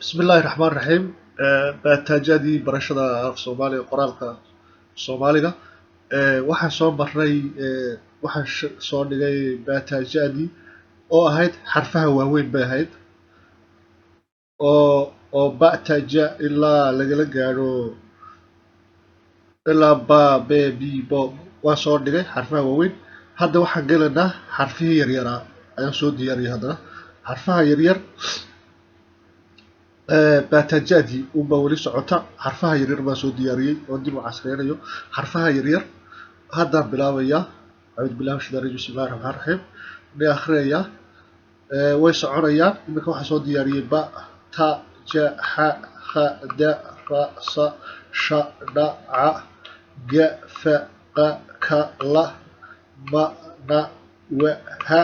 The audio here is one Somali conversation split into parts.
بسم الله الرحمن الرحيم baataajadii barashada af soomaaliga qoraalka soomaaliga waxaan soo marnay waxaan soo dhigay baataajadii oo ahayd xarfaha waaweyn bay ahayd oo bataaja ilaa lagala gaadho ilaa ba be bi bo waan soo dhigay xarfaha waaweyn. Hadda waxaan gelaynaa xarfihii yaryaraa ayaan soo diyaariyay. Haddana xarfaha yaryar baataajadii unbaa weli socota. Xarfaha yaryar baan soo diyaariyey oo dib u casreynayo. Xarfaha yaryar haddaan bilaabayaa. acuudu billahi min shaytaani rajiim. bismillahi raxmaani raxiim. Ni akhriyaya way soconayaan. Iminka waxaan soo diyaariyey ba ta ja xa kha da ra sa sha dha ca ga fa qa ka la ma na wa ha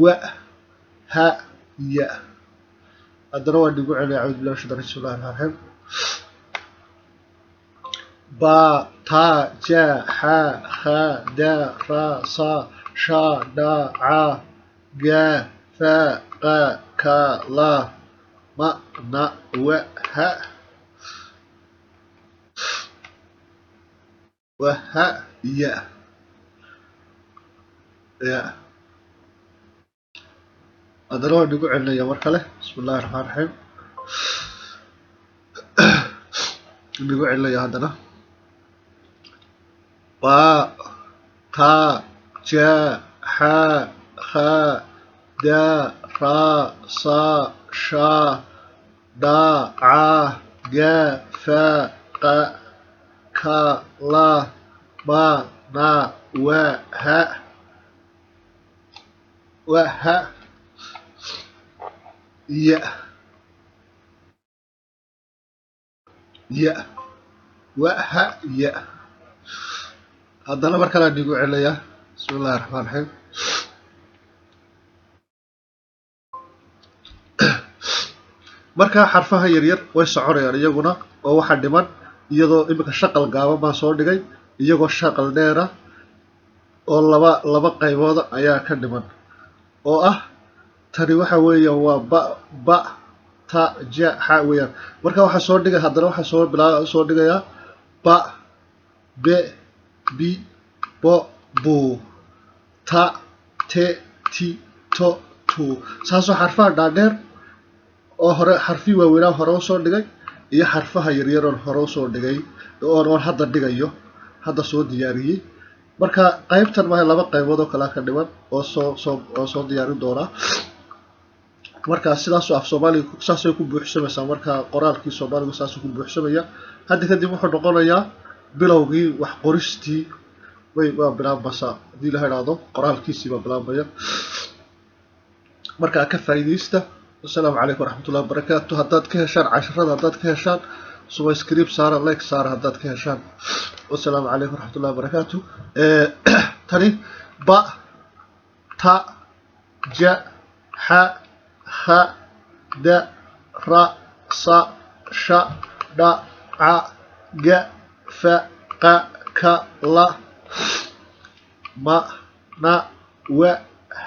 wa ha ya. haddana waan dhigu celiyay. acuudu billahi min shaytaani rajiim. bismillahi raxmaani raxiim. ba ta ja xa kha da ra sa sha dha ca ga fa qa ka la ma na wa ha wa ha ya ya. haddana waan dhigu celinaya mar kale. bismillahi raxmaani raxiim. dhigu celinaya haddana. ba ta ja xa kha da ra sa sha dha ca ga fa qa ka la ma na wa ha ya ya wa ha ya. haddana mar kale aan dhigu celinayaa. bismillahi raxmaani raxiim. markaa xarfaha yaryar way soconayaan iyaguna oo waxa dhiman iyadoo iminka shaqal gaaban baan soo dhigay iyagoo shaqal dheera oo laba qaybooda ayaa ka dhiman oo ah tani waxa weeyaan waa ba ta ja xa weeyaan. marka waxaa soo dhigay haddana waxaa soo dhigayaa ba be bi bo bu ta te ti to tu. saasoo xarfaha dhaadheer oo hore xarfii waaweynaa hore usoo dhigay iyo xarfaha yaryaroon hore usoo dhigay oon hadda dhigayo hadda soo diyaariyey. marka qaybtan maaha laba qaybood oo kale ka dhiman oo soo diyaarin doonaa. marka sidaasoo af soomaaliga saasay ku buuxsamaysaa. marka qoraalkii soomaaliga saasuu ku buuxsamaya. hadda kadib wuxuu noqonayaa bilowgii wax qoristii waa bilaabmaysaa. haddii la idhaahdo qoraalkiisii baa bilaabmaya. markaa ka faa'iidaysta. asalaamu calaykum waraxmatullahi wabarakaatu. haddaad ka heshaan casharada haddaad ka heshaan subscribe saara like saara haddaad ka heshaan. wasalaamu calaykum waraxmatullahi wabarakaatu. tani ba ta ja xa kha da ra sa sha dha ca ga fa qa ka la ma na wa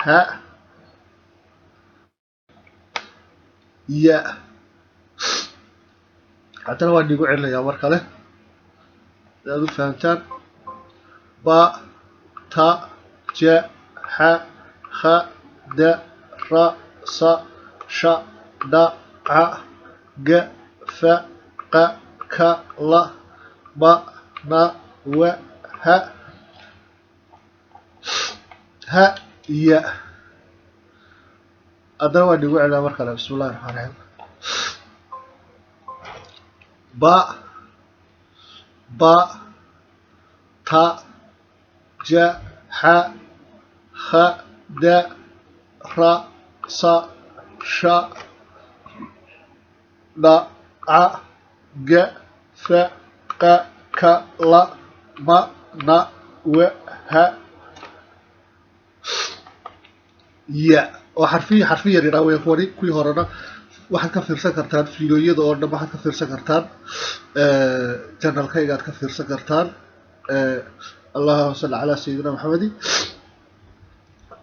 ha ya. haddana waan dhigu celinayaa mar kale si aad u fahamtaan. ba ta ja xa kha da ra sa sha dha ca ga fa qa ka la ma na wa ha ya. haddana waan dhigu celinayaa mar kale. bismillahi raxmaani raxiim. ba ta ja xa kha da ra sa sha dha ca ga fa qa ka la ma na wa ha ya. oo xarfi yaryaraa weya kuwii horena waxaad ka fiirsan kartaan fiidiyooyada oo dhan waxaad ka fiirsan kartaan channelkayga aad ka fiirsan kartaan. اللهم صل على سيدنا محمد.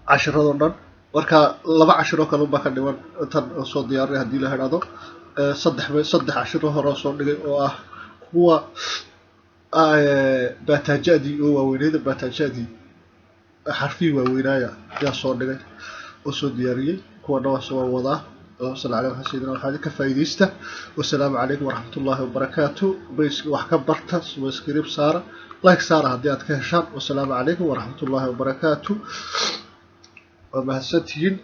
cashiradoo dhan marka laba cashiro kale unbaa ka dhiman tan soo diyaarinay haddii la idhaahdo saddex cashiro hore soo dhigay oo ah kuwa baataajadii oo waaweyneyda baataajadii xarfihii waaweynaaya ayaa soo dhigay oo soo diyaariyey kuwana waa soo wadaa اللهم صل على محمد سيدنا محمد كفايديسته والسلام عليكم ورحمة الله وبركاته بيس وحكبرته سبسكريب سارة لايك سارة هديات كهشام والسلام عليكم ورحمة الله وبركاته ومهساتين